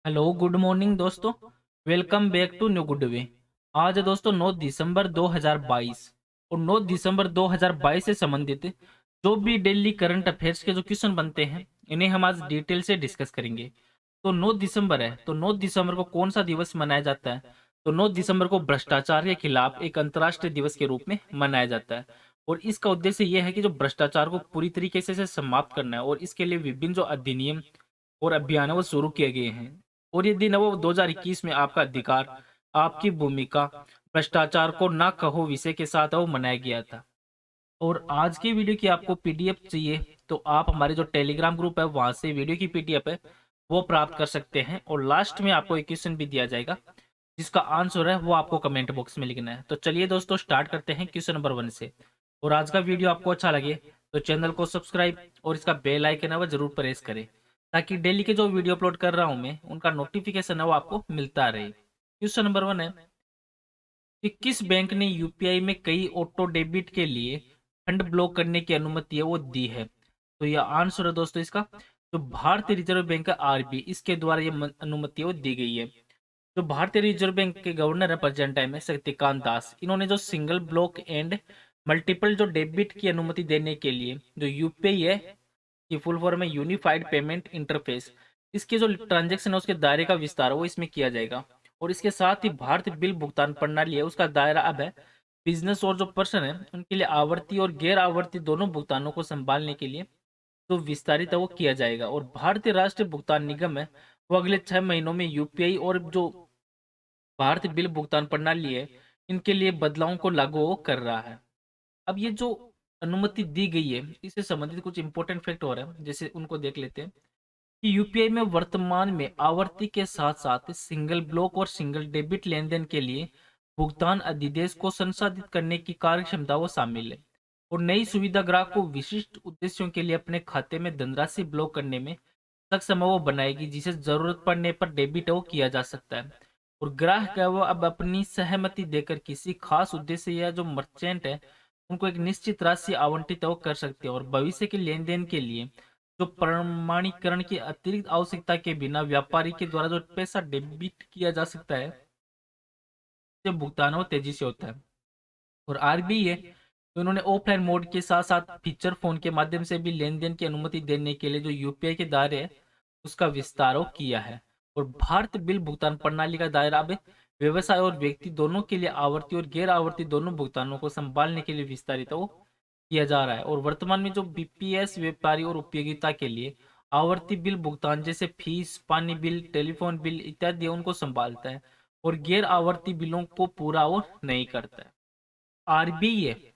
Hello good morning दोस्तों। Welcome back to new good way. आज है दोस्तों 9 दिसंबर 2022 और 9 दिसंबर 2022 से संबंधित जो भी डेली करंट अफेयर्स के जो क्वेश्चन बनते हैं इन्हें हम आज डिटेल से डिस्कस करेंगे। तो 9 दिसंबर है तो 9 दिसंबर को कौन सा दिवस मनाया जाता है? तो 9 दिसंबर को भ्रष्टाचार के खिलाफ एक अंतर्राष्ट्रीय दिवस के रूप में मनाया जाता है। और इसका उद्देश्य यह है कि जो भ्रष्टाचार को पूरी तरीके से समाप्त करना है और इसके लिए विभिन्न जो अधिनियम और अभियान है वो शुरू किए गए हैं। और ये दिन है वो 2021 में आपका अधिकार, आपकी भूमिका, भ्रष्टाचार को ना कहो विषय के साथ है वो मनाया गया था। और आज की वीडियो की आपको पीडीएफ चाहिए तो आप हमारे जो टेलीग्राम ग्रुप है वहां से वीडियो की पीडीएफ है वो प्राप्त कर सकते हैं। और लास्ट में आपको एक क्वेश्चन भी दिया जाएगा जिसका आंसर है वो आपको कमेंट बॉक्स में लिखना है। तो चलिए दोस्तों स्टार्ट करते हैं क्वेश्चन नंबर 1 से। और आज का वीडियो आपको अच्छा लगे तो चैनल को सब्सक्राइब और इसका बेल आइकन है वो जरूर प्रेस करें ताकि डेली के जो वीडियो अपलोड कर रहा हूं मैं उनका नोटिफिकेशन है वो आपको मिलता रहे। क्वेश्चन नंबर 1 है कि किस बैंक ने यूपीआई में कई ऑटो डेबिट के लिए फंड ब्लॉक करने की अनुमति है वो दी है? तो यह आंसर है दोस्तों इसका जो भारतीय रिजर्व बैंक है आरबीआई इसके द्वारा ये अनुमति है वो दी गई है। जो भारतीय रिजर्व बैंक के गवर्नर है प्रेजेंट टाइम में शक्तिकांत दास, इन्होंने जो सिंगल ब्लॉक एंड मल्टीपल जो डेबिट की अनुमति देने के लिए जो यूपीआई है की फुल फॉर्म है यूनिफाइड पेमेंट इंटरफेस, इसके जो ट्रांजेक्शन है उसके दायरे का विस्तार है वो इसमें किया जाएगा। और इसके साथ ही भारतीय बिल भुगतान प्रणाली है उसका दायरा अब है बिजनेस और जो पर्सन है उनके लिए आवर्ती और गैर आवर्ती दोनों भुगतानों को संभालने के लिए तो विस्तारित है वो किया जाएगा। और भारतीय राष्ट्रीय भुगतान निगम है वो अगले 6 महीनों में यूपीआई और जो भारतीय बिल भुगतान प्रणाली है इनके लिए बदलावों को लागू कर रहा है। अब ये जो अनुमति दी गई है इससे संबंधित कुछ इंपॉर्टेंट फैक्ट हो रहे हैं जैसे उनको देख लेते हैं कि यूपीआई में वर्तमान में आवर्ती के साथ साथ सिंगल ब्लॉक और सिंगल डेबिट लेन देन के लिए भुगतान अधिदेश को संसाधित करने की कार्य क्षमता वो शामिल है। और नई सुविधा ग्राहक को विशिष्ट उद्देश्यों के लिए अपने खाते में धनराशि ब्लॉक करने में सक्षम वो बनाएगी जिसे जरूरत पड़ने पर डेबिट वो किया जा सकता है। और ग्राहक है वो अब अपनी सहमति देकर किसी खास उद्देश्य या जो मर्चेंट है उनको एक निश्चित राशि आवंटित वो कर सकते हैं। और भविष्य के लेन देन के लिए जो प्रमाणीकरण की अतिरिक्त आवश्यकता के बिना व्यापारी के द्वारा जो पैसा डेबिट किया जा सकता है जो भुगतान वो तेजी से होता है। और आरबीआई है तो इन्होंने ऑफलाइन मोड के साथ साथ फीचर फोन के माध्यम से भी लेन देन की अनुमति देने के लिए जो यूपीआई के दायरे है उसका विस्तार किया है। और भारत बिल भुगतान प्रणाली का दायरा अब व्यवसाय और व्यक्ति दोनों के लिए आवर्ती और गैर आवर्ती दोनों भुगतानों को संभालने के लिए विस्तारित हो किया जा रहा है। और वर्तमान में जो बीपीएस व्यापारी और उपयोगिता के लिए आवर्ती बिल भुगतान जैसे फीस, पानी बिल, टेलीफोन बिल इत्यादि उनको संभालता है और गैर आवर्ती बिलों को पूरा वो नहीं करता है। आरबीआई है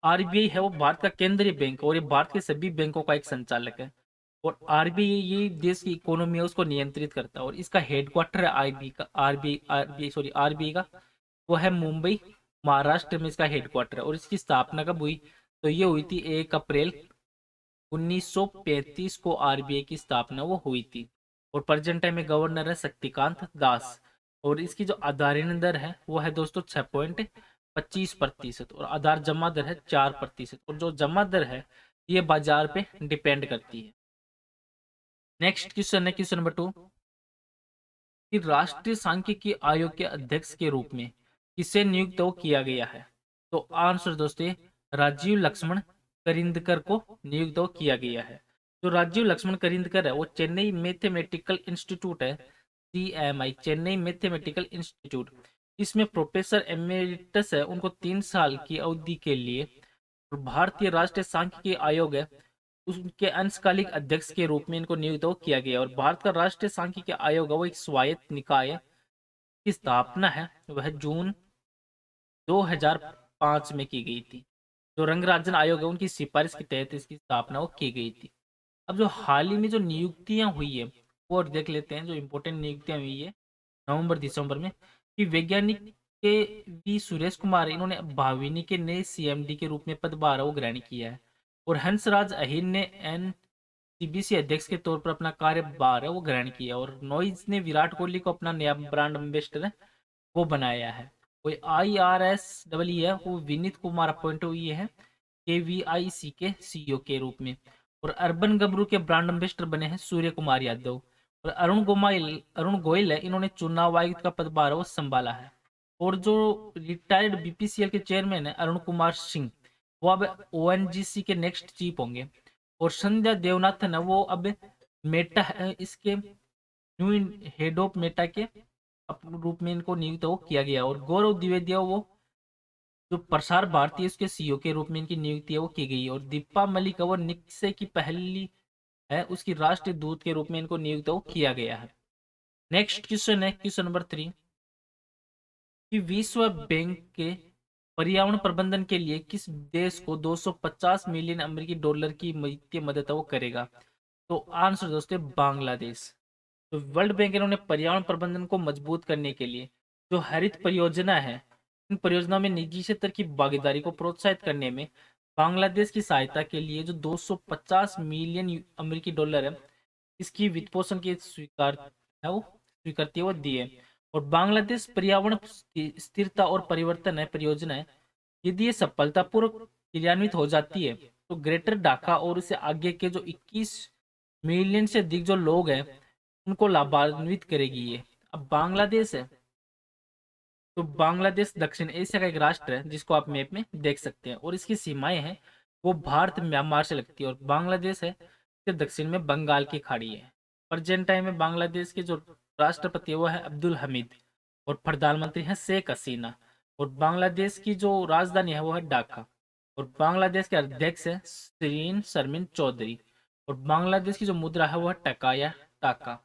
आरबीआई है वो भारत का केंद्रीय बैंक और ये भारत के सभी बैंकों का एक संचालक है। और आरबीआई ये देश की इकोनॉमी है उसको नियंत्रित करता है और इसका हेडक्वार्टर है आरबीआई का वो है मुंबई, महाराष्ट्र में इसका हेडक्वार्टर है। और इसकी स्थापना कब हुई? तो ये हुई थी 1 अप्रैल 1935 को आरबीआई की स्थापना वो हुई थी। और प्रेजेंट टाइम में गवर्नर है शक्तिकांत दास। और इसकी जो आधारण दर है वो है दोस्तों 6.25% और आधार जमा दर है 4%। और जो जमा दर है ये बाजार पे डिपेंड करती है। नेक्स्ट क्वेश्चन है क्वेश्चन नंबर 2 कि राष्ट्रीय सांख्यिकी आयोग के अध्यक्ष के रूप में किसे नियुक्त किया गया है? तो आंसर दोस्तों राजीव लक्ष्मण करिंदकर को नियुक्त किया गया है। जो राजीव लक्ष्मण करिंदकर है वो चेन्नई मैथमेटिकल इंस्टीट्यूट है, सीएमआई चेन्नई मैथमेटिकल इंस्टीट्यूट, इसमें प्रोफेसर एमेरिटस है उनको 3 साल की अवधि के लिए। और भारतीय राष्ट्रीय सांख्यिकी आयोग है उसके अंशकालिक अध्यक्ष के रूप में इनको नियुक्त किया गया। और भारत का राष्ट्रीय सांख्यिकी आयोग है वो एक स्वायत्त निकाय है, की स्थापना है वह जून 2005 में की गई थी। जो रंगराजन आयोग है उनकी सिफारिश के तहत इसकी स्थापना वो की गई थी। अब जो हाल ही में जो नियुक्तियां हुई है वो और देख लेते हैं जो इम्पोर्टेंट नियुक्तियां हुई है नवंबर दिसंबर में कि वैज्ञानिक के वी सुरेश कुमार इन्होंने भाविनी के नए सीएमडी के रूप में पदभार वो ग्रहण किया है। और हंसराज अहीर ने एन सीबीसी अध्यक्ष के तौर पर अपना कार्यभार है वो ग्रहण किया। और नॉइज ने विराट कोहली को अपना नया ब्रांड एम्बेसडर है वो बनाया है। कोई IRS है वो विनीत कुमार अपॉइंट हुई है KVIC के सीईओ के रूप में। और अर्बन गबरू के ब्रांड एम्बेसडर बने हैं सूर्य कुमार यादव। और अरुण गोयल है, इन्होंने चुनाव आयुक्त का पदभार वो संभाला है। और जो रिटायर्ड बीपीसीएल के चेयरमैन है अरुण कुमार सिंह, वो अब ओएनजीसी के नेक्स्ट चीफ होंगे। और संध्या देवनाथन है, वो अब मेटा है इसके न्यू हेड ऑफ मेटा के रूप में इनको नियुक्त वो किया गया। और गौरव द्विवेदी वो जो प्रसार भारती है उसके सीईओ के रूप में इनकी नियुक्ति है वो की गई है। और दीपा मलिक वो निक्से की पहली है, उसकी राष्ट्रीय दूत के रूप में इनको नियुक्त वो किया गया है। नेक्स्ट क्वेश्चन है क्वेश्चन नंबर 3 कि विश्व बैंक के पर्यावरण प्रबंधन के लिए किस देश को 250 मिलियन अमेरिकी डॉलर की वित्तीय मदद वो करेगा? तो आंसर दोस्तों बांग्लादेश। तो वर्ल्ड बैंक इन्होंने पर्यावरण प्रबंधन को मजबूत करने के लिए जो हरित परियोजना है, इन परियोजनाओं में निजी क्षेत्र की भागीदारी को प्रोत्साहित करने में बांग्लादेश की सहायता के लिए जो 250 मिलियन अमेरिकी डॉलर है, इसकी वित्त पोषण की स्वीकृति वो दी है। और बांग्लादेश पर्यावरण स्थिरता और परिवर्तन है परियोजना है, यदि ये सफलतापूर्वक क्रियान्वित हो जाती है तो ग्रेटर ढाका और इससे आगे के जो 21 मिलियन से अधिक जो लोग हैं उनको लाभान्वित करेगी ये। अब बांग्लादेश है, तो बांग्लादेश दक्षिण एशिया का एक राष्ट्र है जिसको आप मैप में देख सकते हैं। और इसकी सीमाएं हैं वो भारत म्यांमार से लगती है। और बांग्लादेश है इसके दक्षिण में बंगाल की खाड़ी है। प्रेजेंट टाइम में बांग्लादेश के जो राष्ट्रपति है वो है अब्दुल हमीद और प्रधानमंत्री है शेख हसीना। और बांग्लादेश की जो राजधानी है वो है ढाका। और बांग्लादेश के अध्यक्ष है शरीन शर्मिन चौधरी। और बांग्लादेश की जो मुद्रा है वो है टका या टाका।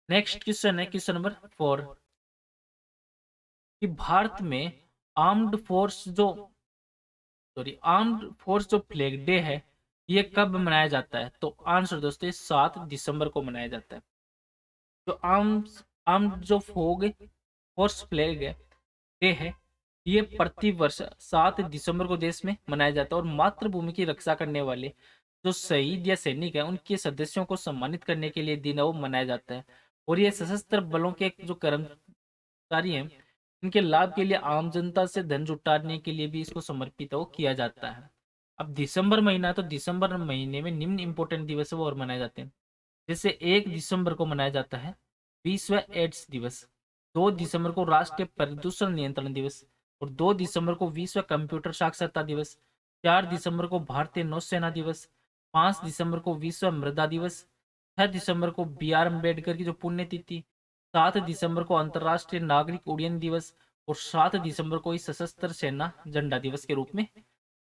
नेक्स्ट क्वेश्चन है क्वेश्चन नंबर 4 कि भारत में आर्म्ड फोर्स जो फ्लैग डे है ये कब मनाया जाता है? तो आंसर दोस्तों 7 दिसंबर को मनाया जाता है। जो आर्म्ड जो फोग फोर्स फ्लैग है डे है, ये प्रति वर्ष 7 दिसंबर को देश में मनाया जाता है। और मातृभूमि की रक्षा करने वाले जो शहीद या सैनिक है उनके सदस्यों को सम्मानित करने के लिए दिन वो मनाया जाता है। और ये सशस्त्र बलों के जो कर्मचारी हैं इनके लाभ के लिए आम जनता से धन जुटाने के लिए भी इसको समर्पित वो किया जाता है। अब दिसंबर महीना है, तो दिसंबर महीने में निम्न इंपॉर्टेंट दिवस है वो और मनाए जाते हैं। जैसे 1 दिसंबर को मनाया जाता है विश्व एड्स दिवस, 2 दिसंबर को राष्ट्रीय प्रदूषण नियंत्रण दिवस, और 2 दिसंबर को विश्व कंप्यूटर साक्षरता दिवस, 4 दिसंबर को भारतीय नौसेना दिवस, 5 दिसंबर को विश्व मृदा दिवस, 6 दिसंबर को बी आर अम्बेडकर की जो पुण्यतिथि, 7 दिसंबर को अंतर्राष्ट्रीय नागरिक उड्डयन दिवस, और 7 दिसंबर को इस सशस्त्र सेना झंडा दिवस के रूप में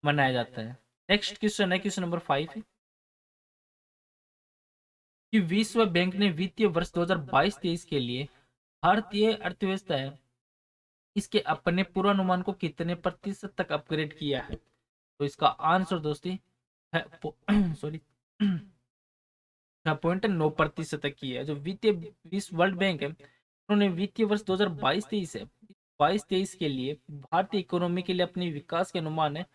मनाया जाता है। नेक्स्ट क्वेश्चन है क्वेश्चन नंबर 5 कि विश्व बैंक ने वित्तीय वर्ष 2022-23 के लिए भारतीय अर्थव्यवस्था है इसके अपने पूर्वानुमान को कितने प्रतिशत तक अपग्रेड किया है? तो इसका आंसर दोस्तों है सॉरी 6.9% तक की है। जो वित्तीय विश्व वर्ल्ड बैंक है उन्होंने वित्तीय वर्ष 2022-23 है 22-23 के लिए भारतीय इकोनॉमी के लिए अपनी विकास के अनुमान है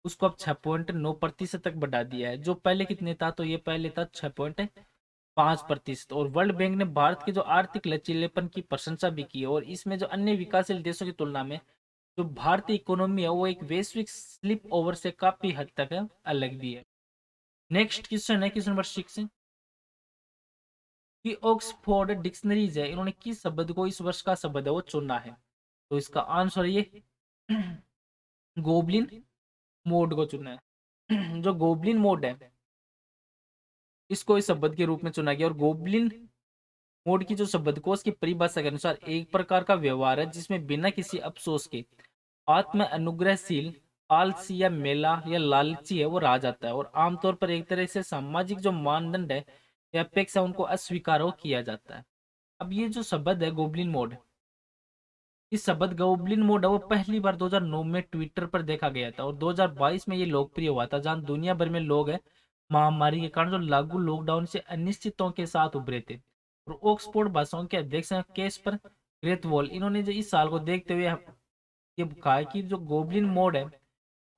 उसको अब 6.9% तक बढ़ा दिया है। जो पहले कितने था? तो ये पहले था 6.5%। और वर्ल्ड बैंक ने भारत के जो आर्थिक लचीलेपन की प्रशंसा भी की है और इसमें जो अन्य विकासशील देशों की तुलना में जो भारतीय इकोनॉमी है वो एक वैश्विक स्लिप ओवर से काफी हद तक है अलग भी है। नेक्स्ट क्वेश्चन है क्वेश्चन नंबर 6 कि ऑक्सफोर्ड डिक्शनरीज है इन्होंने किस शब्द को इस वर्ष का शब्द है वो चुना है? तो इसका आंसर ये गोबलिन मोड को चुना है। जो गोबलिन मोड है इसको इस शब्द के रूप में चुना गया। और गोबलिन मोड की जो शब्दकोश की परिभाषा के अनुसार एक प्रकार का व्यवहार है जिसमें बिना किसी अफसोस के आत्म अनुग्रहशील आलसी या मेला या लालची है वो रहा जाता है। और आमतौर पर एक तरह से सामाजिक जो मानदंड है या अपेक्षा उनको अस्वीकार हो किया जाता है। अब ये जो शब्द है गोबलिन मोड, इस शब्द गोबलिन मोड है वो पहली बार 2009 में ट्विटर पर देखा गया था और 2022 में ये लोकप्रिय हुआ था जहां दुनिया भर में लोग है महामारी के कारण जो लागू लॉकडाउन से अनिश्चितों के साथ उभरे थे। और ऑक्सफोर्ड भाषाओं के अध्यक्ष हैं केस्पर ग्रेथवॉल, इन्होंने जो इस साल को देखते हुए ये कहा है कि जो गोबलिन मोड है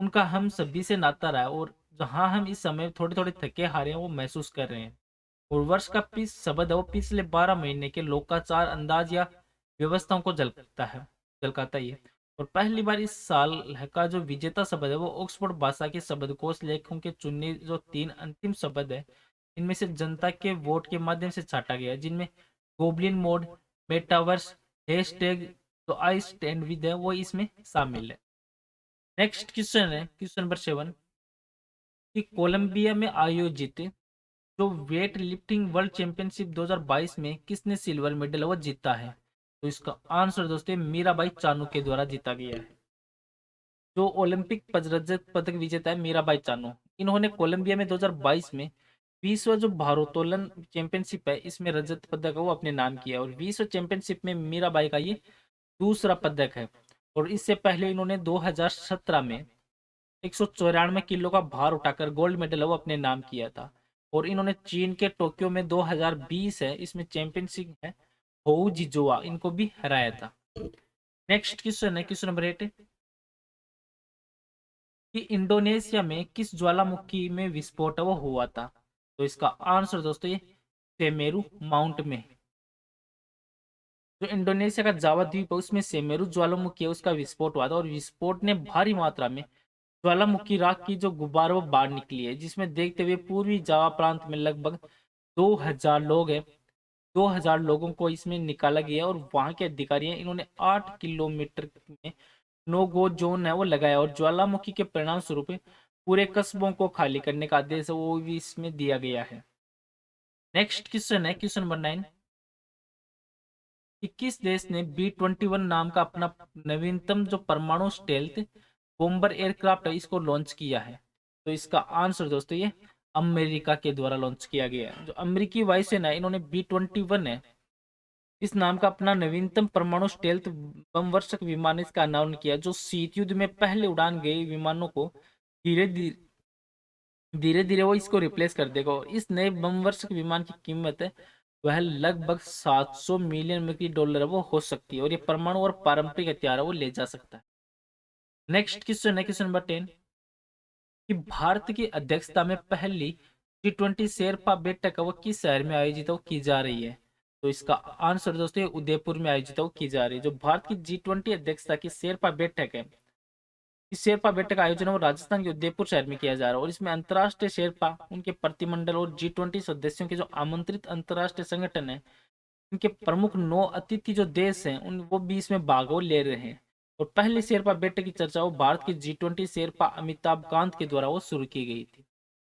उनका हम सभी से नाता रहा है और जहां हम इस समय थोड़े थोड़े थके हारे हैं वो महसूस कर रहे हैं। और वर्ष का शब्द है वो पिछले 12 महीने के लोकाचार अंदाज या व्यवस्थाओं को झलकाता ही है। और पहली बार इस साल का जो विजेता शब्द है वो ऑक्सफोर्ड भाषा के शब्दकोश लेखकों के चुने जो 3 अंतिम शब्द है इनमें से जनता के वोट के माध्यम से छाटा गया, जिनमें गोब्लिन मोड, मेटावर्स, हैशटैग तो आई स्टैंड विद है वो इसमें शामिल है। नेक्स्ट क्वेश्चन है क्वेश्चन नंबर 7 कि कोलंबिया में आयोजित जो वेट लिफ्टिंग वर्ल्ड चैंपियनशिप 2022 में किसने सिल्वर मेडल वो जीता है? तो इसका आंसर दोस्तों मीराबाई चानू के द्वारा जीता गया है। जो ओलंपिक रजत पदक विजेता है मीराबाई चानू, इन्होंने कोलंबिया में 2022 में विश्व जो भारोत्तोलन चैंपियनशिप है इसमें रजत पदक है वो अपने नाम किया है, और विश्व चैंपियनशिप में मीराबाई का ये दूसरा पदक है। और इससे पहले इन्होंने 2017 में 194 किलो का भार उठाकर गोल्ड मेडल वो अपने नाम किया था। और इन्होंने चीन के टोक्यो में 2020 है इसमें चैंपियनशिप है होउ जिजोआ इनको भी हराया था। नेक्स्ट क्वेश्चन है क्वेश्चन नंबर 8 कि इंडोनेशिया में किस ज्वालामुखी में विस्फोट वो हुआ था? तो इसका आंसर दोस्तों ये सेमेरू माउंट में, जो इंडोनेशिया का जावा द्वीप है उसमें सेमेरू ज्वालामुखी है उसका विस्फोट हुआ था, और विस्फोट ने भारी मात्रा में ज्वालामुखी राख की जो गुब्बार वो बाहर निकली है, जिसमें देखते हुए पूर्वी जावा प्रांत में लगभग 2000 लोग हैं, 2000 लोगों को इसमें निकाला गया, और वहां के अधिकारी हैं इन्होंने 8 किलोमीटर में नो गो जोन है वो लगाया, और ज्वालामुखी के परिणाम स्वरूप पूरे कस्बों को खाली करने का आदेश है वो भी इसमें दिया गया है। नेक्स्ट क्वेश्चन है क्वेश्चन नंबर 9 कि किस देश ने B-21 नाम का अपना नवीनतम जो परमाणु स्टेल्थ बॉम्बर एयरक्राफ्ट है इसको लॉन्च किया है? तो इसका आंसर दोस्तों ये अमेरिका के द्वारा लॉन्च किया गया है। जो अमेरिकी वायुसेना है इन्होंने B-21 है इस नाम का अपना नवीनतम परमाणु स्टेल्थ बमवर्षक विमान इसका अनावरण किया, जो शीत युद्ध में पहले उड़ान गए विमानों को धीरे धीरे धीरे वो इसको रिप्लेस कर देगा। और इस नए बमवर्षक विमान की कीमत है वह लगभग 700 मिलियन अमेरिकी डॉलर वो हो सकती है, और ये परमाणु और पारंपरिक हथियार है वो ले जा सकता है। नेक्स्ट क्वेश्चन है क्वेश्चन नंबर 10 कि भारत की अध्यक्षता में पहली G20 शेरपा बैठक है वो किस शहर में आयोजित की जा रही है? तो इसका आंसर दोस्तों उदयपुर में आयोजित की जा रही है। जो भारत की G20 अध्यक्षता की शेरपा बैठक है इस शेरपा बैठक का आयोजन वो राजस्थान के उदयपुर शहर में किया जा रहा है, और इसमें अंतर्राष्ट्रीय शेरपा उनके प्रतिमंडल और G20 सदस्यों के जो आमंत्रित अंतर्राष्ट्रीय संगठन है इनके प्रमुख 9 अतिथि जो देश हैं उन वो भी इसमें भाग ले रहे हैं। और पहली शेरपा बैठक की चर्चा वो भारत की G20 शेरपा अमिताभ कांत के द्वारा वो शुरू की गई थी।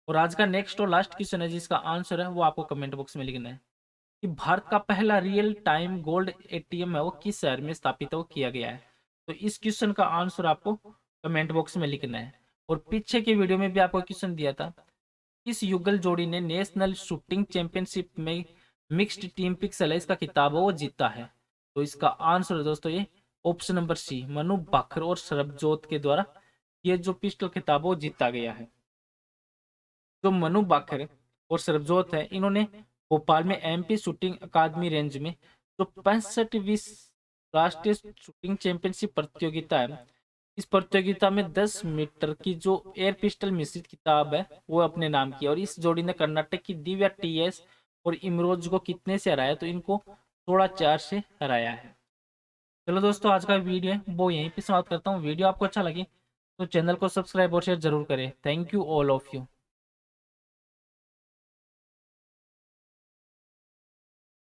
और आज का नेक्स्ट और लास्ट क्वेश्चन है जिसका आंसर है वो आपको कमेंट बॉक्स में लिखना है कि भारत का पहला रियल टाइम गोल्ड एटीएम है वो किस शहर में स्थापित वो किया गया है? तो इस क्वेश्चन का आंसर आपको कमेंट बॉक्स में लिखना है। और पीछे के वीडियो में भी आपको क्वेश्चन दिया था किस युगल जोड़ी ने नेशनल शूटिंग चैंपियनशिप में मिक्स्ड टीम पिक्सल है इसका खिताब वो जीता है? तो इसका आंसर दोस्तों ये option number C Manu Bhaker और सरबजोत के द्वारा ये जो पिस्टल खिताब वो जीता गया है। जो मनु भाकर और सरबजोत है इन्होंने भोपाल में MP शूटिंग अकादमी रेंज में जो 65वीं राष्ट्रीय शूटिंग चैंपियनशिप प्रतियोगिता है इस प्रतियोगिता में 10 मीटर की जो एयर पिस्टल मिश्रित किताब है वो अपने नाम किया, और इस जोड़ी ने कर्नाटक की दिव्या TS और इमरोज को कितने से हराया? तो इनको 16-4 से हराया है। चलो दोस्तों आज का वीडियो है वो यहीं पे समाप्त करता हूँ। वीडियो आपको अच्छा लगे तो चैनल को सब्सक्राइब और शेयर जरूर करें। Thank you all of you.